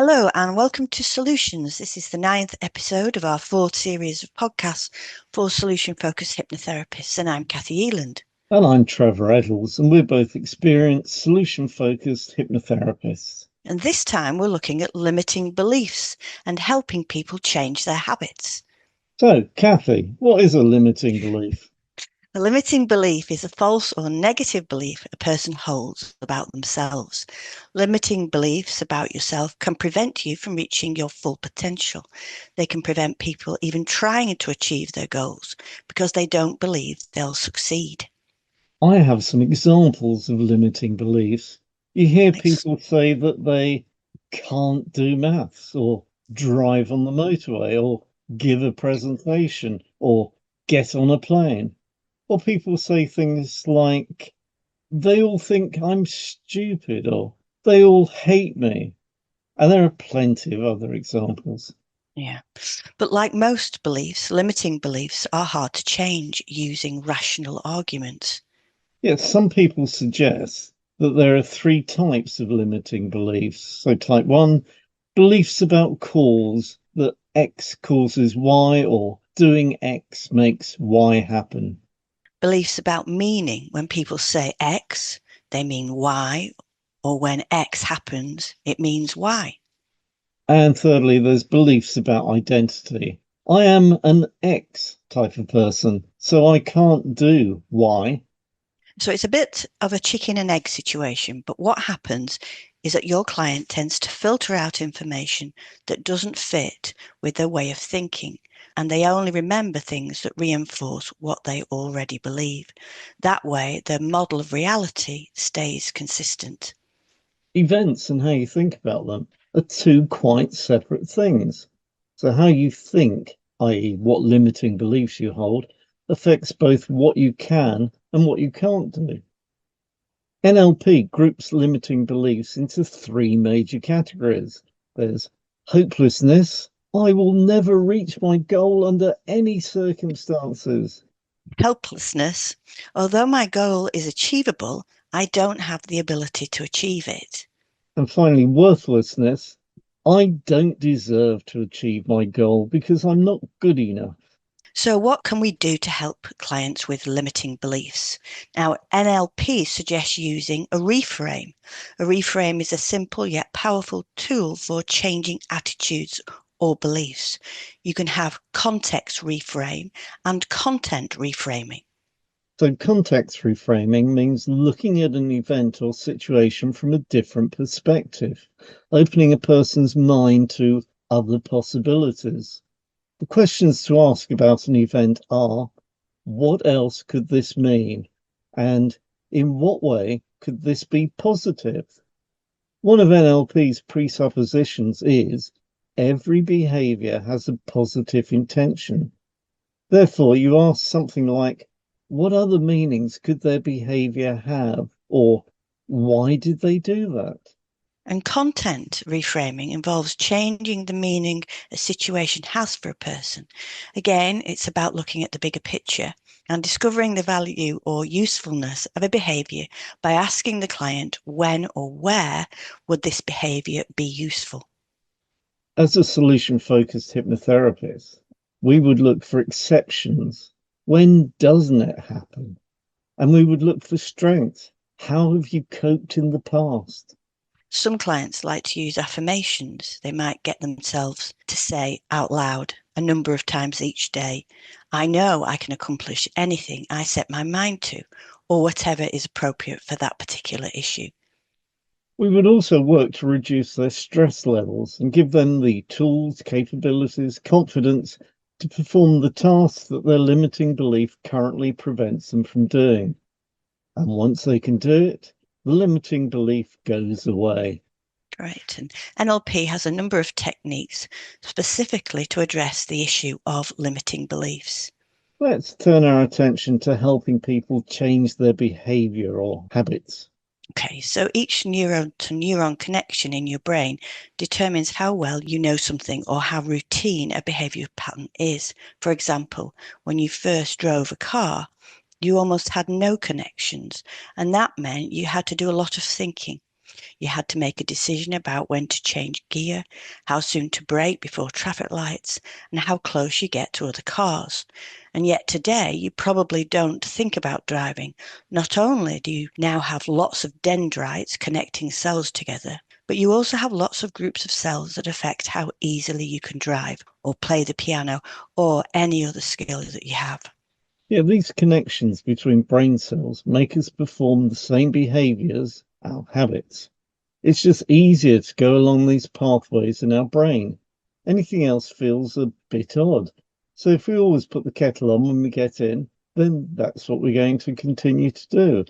Hello and welcome to Solutions. This is the 9th episode of our 4th series of podcasts for solution-focused hypnotherapists, and I'm Kathy Eland. And I'm Trevor Eddolls, and we're both experienced, solution-focused hypnotherapists. And this time we're looking at limiting beliefs and helping people change their habits. So, Kathy, what is a limiting belief? A limiting belief is a false or negative belief a person holds about themselves. Limiting beliefs about yourself can prevent you from reaching your full potential. They can prevent people even trying to achieve their goals because they don't believe they'll succeed. I have some examples of limiting beliefs. You hear people say that they can't do maths, or drive on the motorway, or give a presentation, or get on a plane. Or people say things like, they all think I'm stupid, or they all hate me. And there are plenty of other examples. Yeah. But like most beliefs, limiting beliefs are hard to change using rational arguments. Yes, some people suggest that there are three types of limiting beliefs. So, type one, beliefs about cause, that X causes Y, or doing X makes Y happen. Beliefs about meaning, when people say X, they mean Y, or when X happens, it means Y. And thirdly, there's beliefs about identity. I am an X type of person, so I can't do Y. So it's a bit of a chicken and egg situation, but what happens is that your client tends to filter out information that doesn't fit with their way of thinking, and they only remember things that reinforce what they already believe. That way, their model of reality stays consistent. Events and how you think about them are two quite separate things. So, how you think, i.e., what limiting beliefs you hold, affects both what you can and what you can't do. NLP groups limiting beliefs into three major categories. There's hopelessness, I will never reach my goal under any circumstances. Helplessness, although my goal is achievable, I don't have the ability to achieve it. And finally, worthlessness, I don't deserve to achieve my goal because I'm not good enough. So, what can we do to help clients with limiting beliefs? Now, NLP suggests using a reframe. A reframe is a simple yet powerful tool for changing attitudes or beliefs. You can have context reframe and content reframing. So, context reframing means looking at an event or situation from a different perspective, opening a person's mind to other possibilities. The questions to ask about an event are, what else could this mean? And in what way could this be positive? One of NLP's presuppositions is every behavior has a positive intention. Therefore, you ask something like, what other meanings could their behavior have? Or why did they do that? And content reframing involves changing the meaning a situation has for a person. Again, it's about looking at the bigger picture and discovering the value or usefulness of a behavior by asking the client when or where would this behavior be useful. As a solution focused hypnotherapist, we would look for exceptions. When doesn't it happen? And we would look for strengths. How have you coped in the past? Some clients like to use affirmations. They might get themselves to say out loud a number of times each day, I know I can accomplish anything I set my mind to, or whatever is appropriate for that particular issue. We would also work to reduce their stress levels and give them the tools, capabilities, confidence to perform the tasks that their limiting belief currently prevents them from doing. And once they can do it, the limiting belief goes away. Right. And NLP has a number of techniques specifically to address the issue of limiting beliefs. Let's turn our attention to helping people change their behavior or habits. Okay, so each neuron to neuron connection in your brain determines how well you know something or how routine a behavior pattern is. For example, when you first drove a car, you almost had no connections, and that meant you had to do a lot of thinking. You had to make a decision about when to change gear, how soon to brake before traffic lights, and how close you get to other cars. And yet today, you probably don't think about driving. Not only do you now have lots of dendrites connecting cells together, but you also have lots of groups of cells that affect how easily you can drive or play the piano or any other skill that you have. Yeah, these connections between brain cells make us perform the same behaviors, our habits. It's just easier to go along these pathways in our brain. Anything else feels a bit odd. So if we always put the kettle on when we get in, then that's what we're going to continue to do.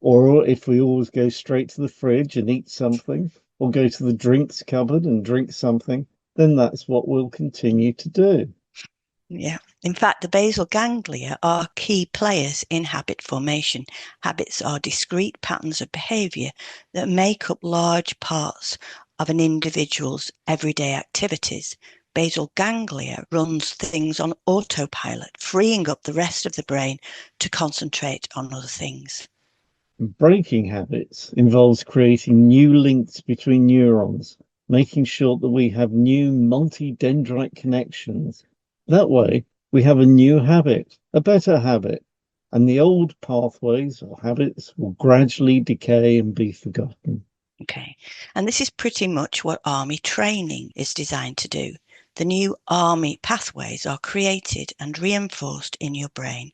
Or if we always go straight to the fridge and eat something, or go to the drinks cupboard and drink something, then that's what we'll continue to do. Yeah. In fact, the basal ganglia are key players in habit formation. Habits are discrete patterns of behavior that make up large parts of an individual's everyday activities. Basal ganglia runs things on autopilot, freeing up the rest of the brain to concentrate on other things. Breaking habits involves creating new links between neurons, making sure that we have new multi-dendrite connections. That way, we have a new habit, a better habit, and the old pathways or habits will gradually decay and be forgotten. Okay. And this is pretty much what army training is designed to do. The new army pathways are created and reinforced in your brain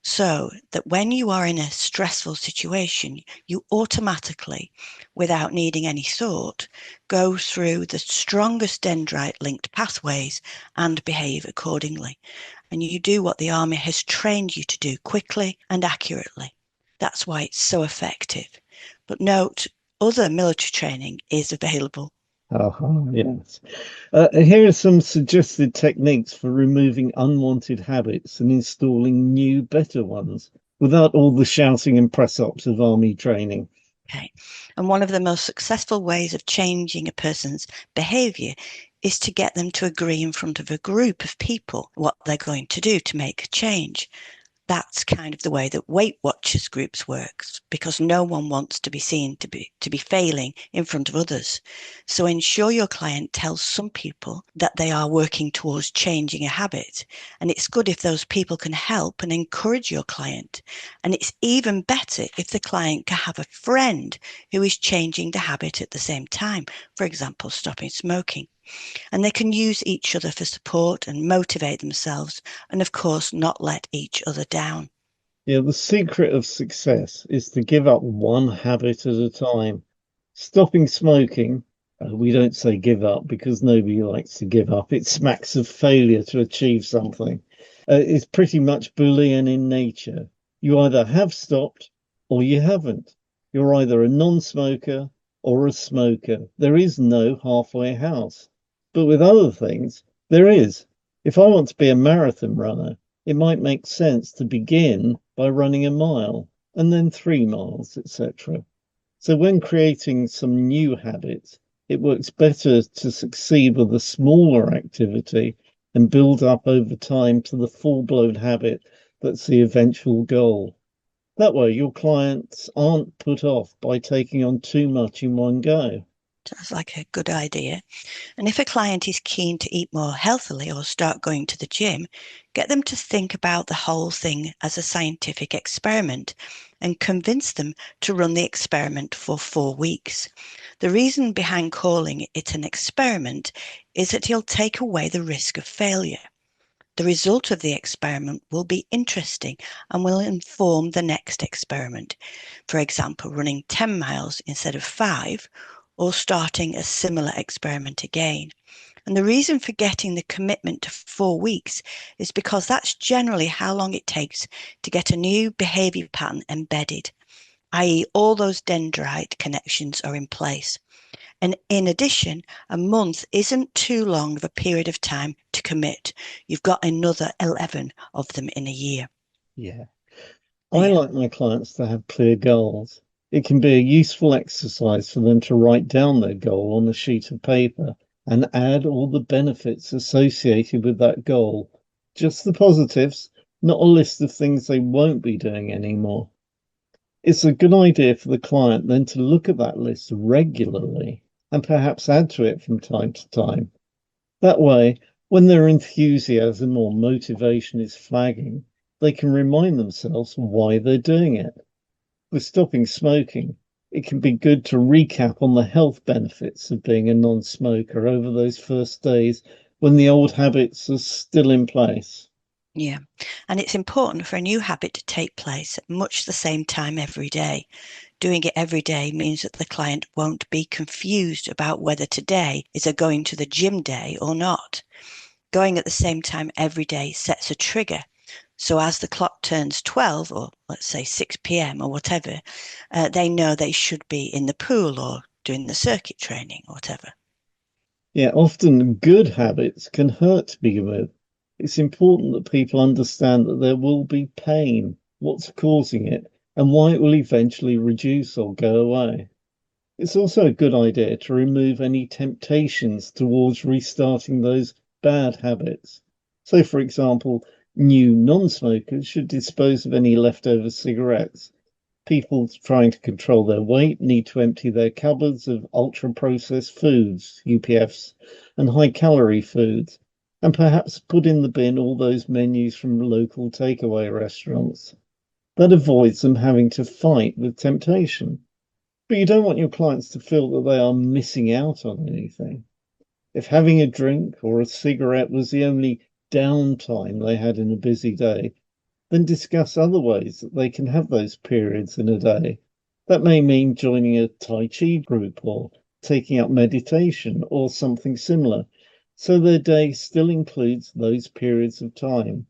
so that when you are in a stressful situation, you automatically, without needing any thought, go through the strongest dendrite linked pathways and behave accordingly. And you do what the army has trained you to do quickly and accurately. That's why it's so effective. But note, other military training is available. Yes. Here are some suggested techniques for removing unwanted habits and installing new, better ones without all the shouting and press ups of army training. Okay. And one of the most successful ways of changing a person's behavior is to get them to agree in front of a group of people what they're going to do to make a change. That's kind of the way that Weight Watchers groups works because no one wants to be seen to be failing in front of others. So ensure your client tells some people that they are working towards changing a habit. And it's good if those people can help and encourage your client. And it's even better if the client can have a friend who is changing the habit at the same time, for example, stopping smoking. And they can use each other for support and motivate themselves, and of course, not let each other down. Yeah, the secret of success is to give up one habit at a time. Stopping smoking, we don't say give up because nobody likes to give up. It smacks of failure to achieve something. It's pretty much Boolean in nature. You either have stopped or you haven't. You're either a non-smoker or a smoker. There is no halfway house. But with other things, there is. If I want to be a marathon runner, it might make sense to begin by running a mile and then 3 miles, etc. So when creating some new habits, it works better to succeed with a smaller activity and build up over time to the full-blown habit that's the eventual goal. That way, your clients aren't put off by taking on too much in one go. Sounds like a good idea. And if a client is keen to eat more healthily or start going to the gym, get them to think about the whole thing as a scientific experiment and convince them to run the experiment for 4 weeks. The reason behind calling it an experiment is that he'll take away the risk of failure. The result of the experiment will be interesting and will inform the next experiment. For example, running 10 miles instead of 5, or starting a similar experiment again. And the reason for getting the commitment to 4 weeks is because that's generally how long it takes to get a new behavior pattern embedded, i.e., all those dendrite connections are in place. And in addition, a month isn't too long of a period of time to commit. You've got another 11 of them in a year. Yeah. I Yeah. like my clients to have clear goals. It can be a useful exercise for them to write down their goal on a sheet of paper and add all the benefits associated with that goal. Just the positives, not a list of things they won't be doing anymore. It's a good idea for the client then to look at that list regularly and perhaps add to it from time to time. That way, when their enthusiasm or motivation is flagging, they can remind themselves why they're doing it. With stopping smoking, it can be good to recap on the health benefits of being a non-smoker over those first days when the old habits are still in place. Yeah. And it's important for a new habit to take place at much the same time every day. Doing it every day means that the client won't be confused about whether today is a going to the gym day or not. Going at the same time every day sets a trigger. So as the clock turns 12 or let's say 6 p.m. or whatever, they know they should be in the pool or doing the circuit training or whatever. Yeah, often good habits can hurt to begin with. It's important that people understand that there will be pain, what's causing it, and why it will eventually reduce or go away. It's also a good idea to remove any temptations towards restarting those bad habits. So, for example, new non smokers should dispose of any leftover cigarettes. People trying to control their weight need to empty their cupboards of ultra processed foods, UPFs, and high calorie foods, and perhaps put in the bin all those menus from local takeaway restaurants. That avoids them having to fight with temptation. But you don't want your clients to feel that they are missing out on anything. If having a drink or a cigarette was the only downtime they had in a busy day, then discuss other ways that they can have those periods in a day. That may mean joining a Tai Chi group or taking up meditation or something similar, so their day still includes those periods of time.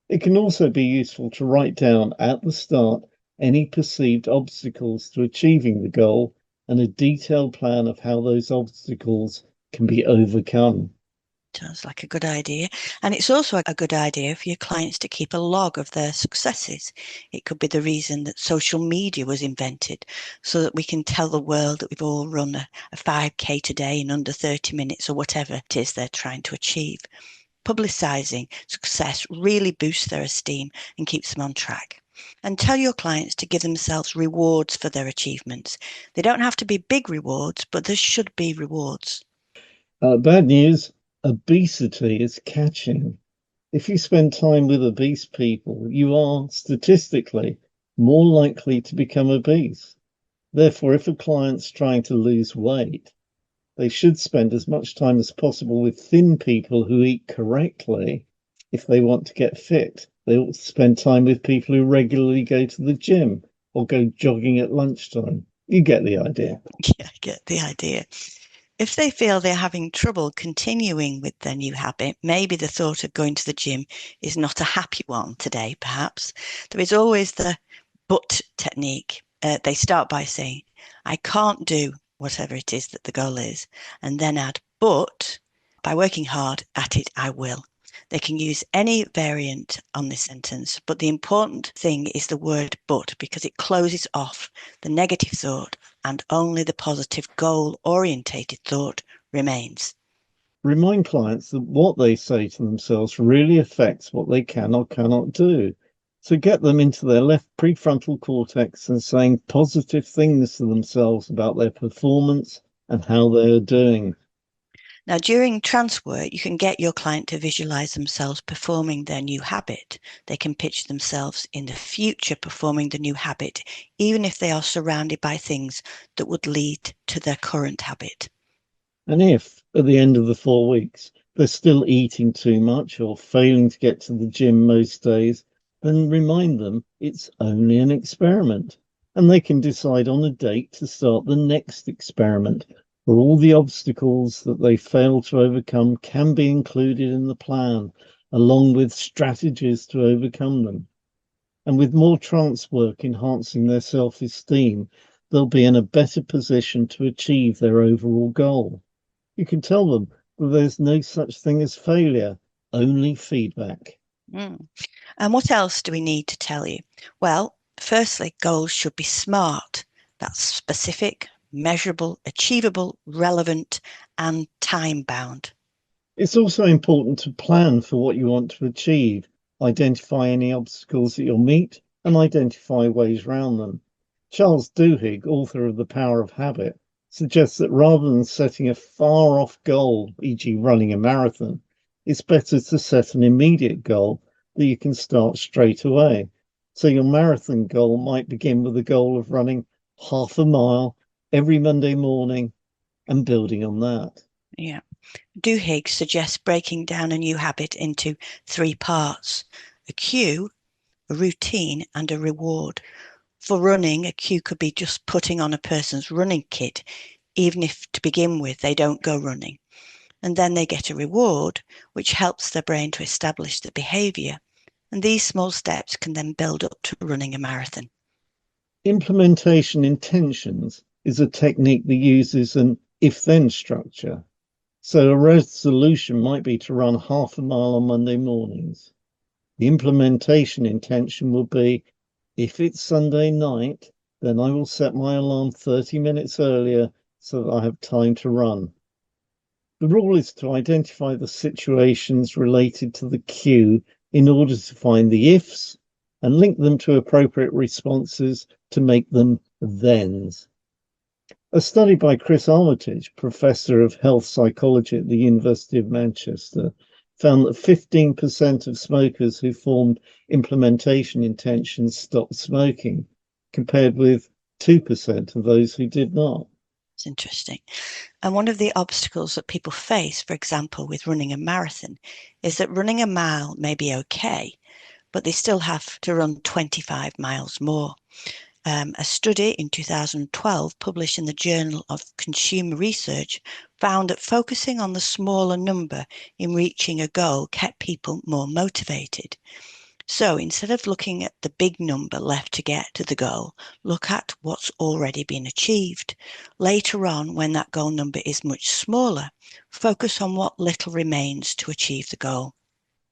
It can also be useful to write down at the start any perceived obstacles to achieving the goal and a detailed plan of how those obstacles can be overcome. Sounds like a good idea. And it's also a good idea for your clients to keep a log of their successes. It could be the reason that social media was invented, so that we can tell the world that we've all run a 5K today in under 30 minutes or whatever it is they're trying to achieve. Publicising success really boosts their esteem and keeps them on track. And tell your clients to give themselves rewards for their achievements. They don't have to be big rewards, but there should be rewards. Bad news, obesity is catching. If you spend time with obese people, you are statistically more likely to become obese. Therefore, if a client's trying to lose weight, they should spend as much time as possible with thin people who eat correctly if they want to get fit. They ought to spend time with people who regularly go to the gym or go jogging at lunchtime. You get the idea. Yeah, I get the idea. If they feel they're having trouble continuing with their new habit, maybe the thought of going to the gym is not a happy one today, perhaps. There is always the but technique. They start by saying, I can't do whatever it is that the goal is, and then add, but by working hard at it, I will. They can use any variant on this sentence, but the important thing is the word but, because it closes off the negative thought and only the positive goal orientated thought remains. Remind clients that what they say to themselves really affects what they can or cannot do. So get them into their left prefrontal cortex and saying positive things to themselves about their performance and how they are doing. Now, during trance work, you can get your client to visualize themselves performing their new habit. They can picture themselves in the future performing the new habit, even if they are surrounded by things that would lead to their current habit. And if at the end of the 4 weeks they're still eating too much or failing to get to the gym most days, then remind them it's only an experiment and they can decide on a date to start the next experiment where all the obstacles that they fail to overcome can be included in the plan, along with strategies to overcome them. And with more trance work enhancing their self esteem, they'll be in a better position to achieve their overall goal. You can tell them that there's no such thing as failure, only feedback. Mm. And what else do we need to tell you? Well, firstly, goals should be SMART. That's specific, measurable, achievable, relevant, and time bound. It's also important to plan for what you want to achieve, identify any obstacles that you'll meet, and identify ways around them. Charles Duhigg, author of The Power of Habit, suggests that rather than setting a far off goal, e.g., running a marathon, it's better to set an immediate goal that you can start straight away. So your marathon goal might begin with the goal of running half a mile every Monday morning and building on that. Yeah. Duhigg suggests breaking down a new habit into 3 parts: a cue, a routine, and a reward. For running, a cue could be just putting on a person's running kit, even if to begin with they don't go running. And then they get a reward, which helps their brain to establish the behavior. And these small steps can then build up to running a marathon. Implementation intentions is a technique that uses an if then structure. So a resolution might be to run half a mile on Monday mornings. The implementation intention will be if it's Sunday night, then I will set my alarm 30 minutes earlier so that I have time to run. The rule is to identify the situations related to the cue in order to find the ifs and link them to appropriate responses to make them thens. A study by Chris Armitage, Professor of Health Psychology at the University of Manchester, found that 15% of smokers who formed implementation intentions stopped smoking, compared with 2% of those who did not. It's interesting. And one of the obstacles that people face, for example, with running a marathon, is that running a mile may be okay, but they still have to run 25 miles more. A study in 2012 published in the Journal of Consumer Research found that focusing on the smaller number in reaching a goal kept people more motivated. So instead of looking at the big number left to get to the goal, look at what's already been achieved. Later on, when that goal number is much smaller, focus on what little remains to achieve the goal.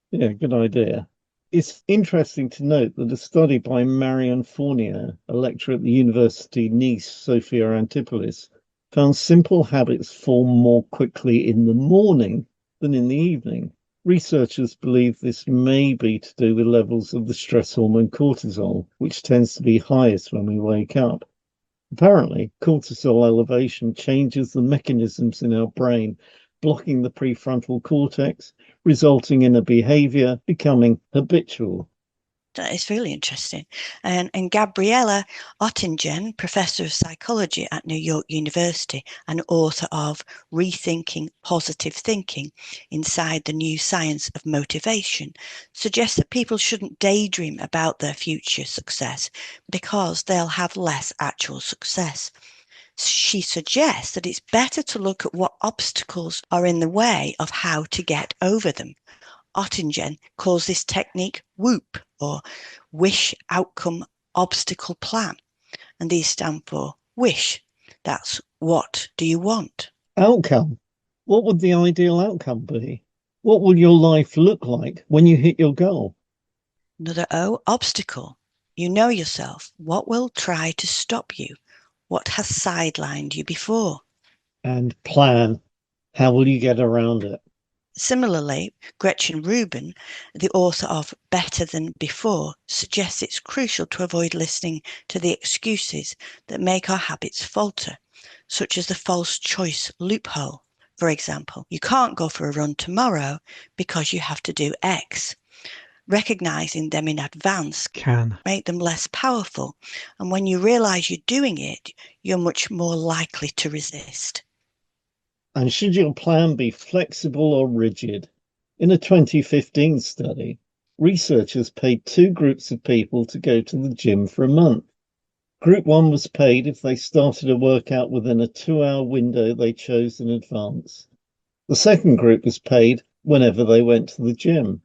Yeah, good idea. It's interesting to note that a study by Marion Fournier, a lecturer at the University Nice, Sophia Antipolis, found simple habits form more quickly in the morning than in the evening. Researchers believe this may be to do with levels of the stress hormone cortisol, which tends to be highest when we wake up. Apparently, cortisol elevation changes the mechanisms in our brain, blocking the prefrontal cortex, resulting in a behavior becoming habitual. That is really interesting. And Gabriella Oettingen, professor of psychology at New York University and author of Rethinking Positive Thinking inside the New Science of Motivation, suggests that people shouldn't daydream about their future success because they'll have less actual success. She suggests that it's better to look at what obstacles are in the way of how to get over them. Oettingen calls this technique WOOP, or Wish Outcome Obstacle Plan. And these stand for wish. That's what do you want? Outcome. What would the ideal outcome be? What will your life look like when you hit your goal? Another O, obstacle. You know yourself. What will try to stop you? What has sidelined you before? And plan. How will you get around it? Similarly, Gretchen Rubin, the author of Better Than Before, suggests it's crucial to avoid listening to the excuses that make our habits falter, such as the false choice loophole. For example, you can't go for a run tomorrow because you have to do X. Recognizing them in advance can make them less powerful. And when you realize you're doing it, you're much more likely to resist. And should your plan be flexible or rigid? In a 2015 study, researchers paid two groups of people to go to the gym for a month. Group one was paid if they started a workout within a 2 hour window they chose in advance. The second group was paid whenever they went to the gym.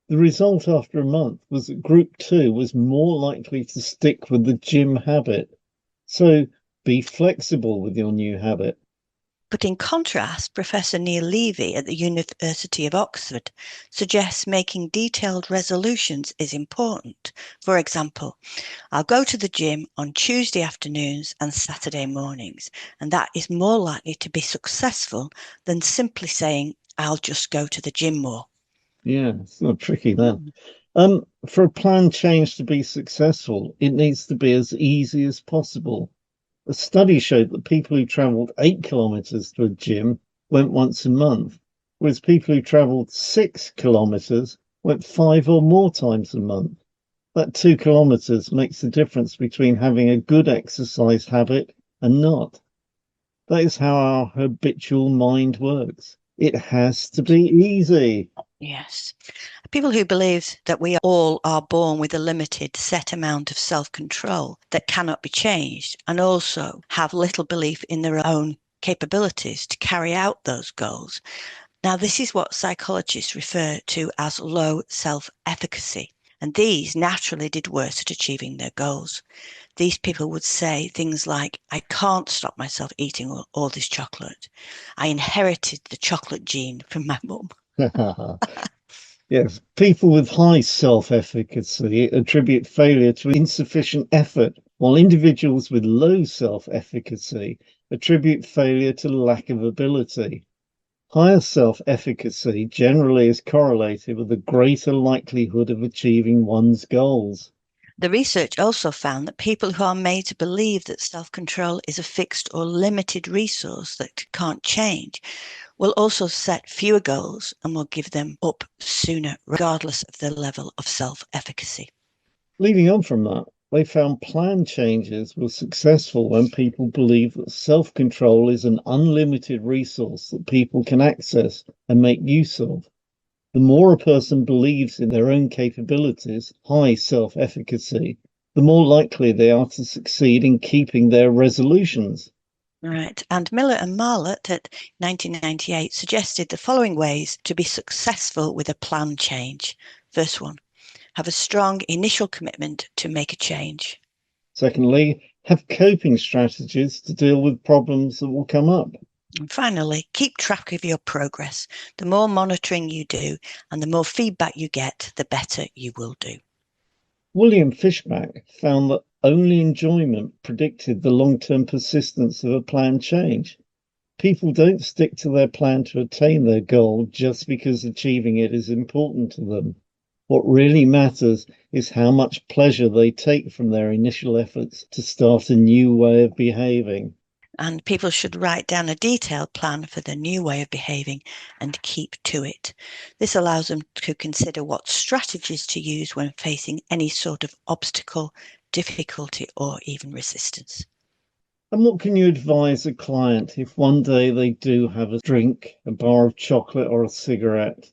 The result after a month was that group two was more likely to stick with the gym habit. So be flexible with your new habit. But in contrast, Professor Neil Levy at the University of Oxford suggests making detailed resolutions is important. For example, I'll go to the gym on Tuesday afternoons and Saturday mornings, and that is more likely to be successful than simply saying, I'll just go to the gym more. Yeah, it's not tricky then. For a plan change to be successful, it needs to be as easy as possible. A study showed that people who travelled 8 kilometres to a gym went once a month, whereas people who travelled 6 kilometres went 5 or more times a month. That 2 kilometres makes the difference between having a good exercise habit and not. That is how our habitual mind works. It has to be easy. Yes. People who believe that we all are born with a limited set amount of self-control that cannot be changed, and also have little belief in their own capabilities to carry out those goals. Now, this is what psychologists refer to as low self-efficacy, and these naturally did worse at achieving their goals. These people would say things like, I can't stop myself eating all this chocolate. I inherited the chocolate gene from my mum. Yes, people with high self-efficacy attribute failure to insufficient effort, while individuals with low self-efficacy attribute failure to lack of ability. Higher self-efficacy generally is correlated with a greater likelihood of achieving one's goals. The research also found that people who are made to believe that self-control is a fixed or limited resource that can't change will also set fewer goals and will give them up sooner, regardless of their level of self-efficacy. Leading on from that, they found plan changes were successful when people believe that self-control is an unlimited resource that people can access and make use of. The more a person believes in their own capabilities, high self-efficacy, the more likely they are to succeed in keeping their resolutions. Right. And Miller and Marlott at 1998 suggested the following ways to be successful with a plan change. First one, have a strong initial commitment to make a change. Secondly, have coping strategies to deal with problems that will come up. And finally, keep track of your progress. The more monitoring you do and the more feedback you get, the better you will do. William Fishback found that only enjoyment predicted the long-term persistence of a plan change. People don't stick to their plan to attain their goal just because achieving it is important to them. What really matters is how much pleasure they take from their initial efforts to start a new way of behaving. And people should write down a detailed plan for the new way of behaving and keep to it. This allows them to consider what strategies to use when facing any sort of obstacle, difficulty, or even resistance. And what can you advise a client if one day they do have a drink, a bar of chocolate, or a cigarette?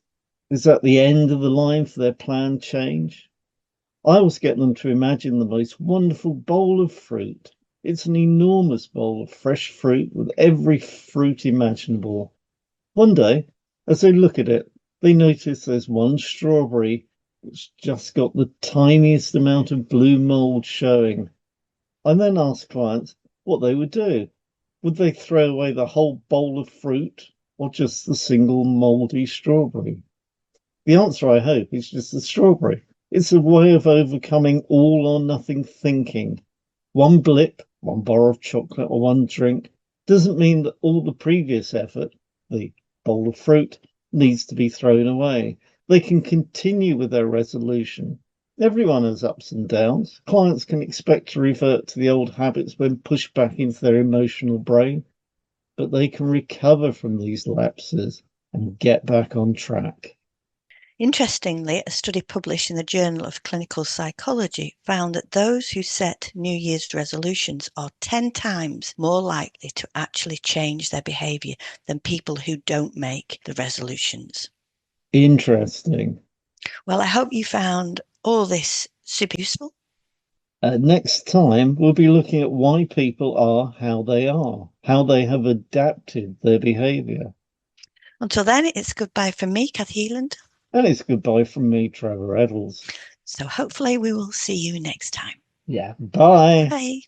Is that the end of the line for their plan change? I always get them to imagine the most wonderful bowl of fruit. It's an enormous bowl of fresh fruit with every fruit imaginable. One day, as they look at it, they notice there's one strawberry that's just got the tiniest amount of blue mold showing. I then ask clients what they would do. Would they throw away the whole bowl of fruit or just the single moldy strawberry? The answer, I hope, is just the strawberry. It's a way of overcoming all or nothing thinking. One blip, one bar of chocolate, or one drink doesn't mean that all the previous effort, the bowl of fruit, needs to be thrown away. They can continue with their resolution. Everyone has ups and downs. Clients can expect to revert to the old habits when pushed back into their emotional brain, but they can recover from these lapses and get back on track. Interestingly, a study published in the Journal of Clinical Psychology found that those who set New Year's resolutions are 10 times more likely to actually change their behaviour than people who don't make the resolutions. Interesting. Well, I hope you found all this super useful. Next time, we'll be looking at why people are how they are, how they have adapted their behaviour. Until then, it's goodbye from me, Kathy Healand. And it's goodbye from me, Trevor Eddolls. So hopefully we will see you next time. Yeah, bye. Bye.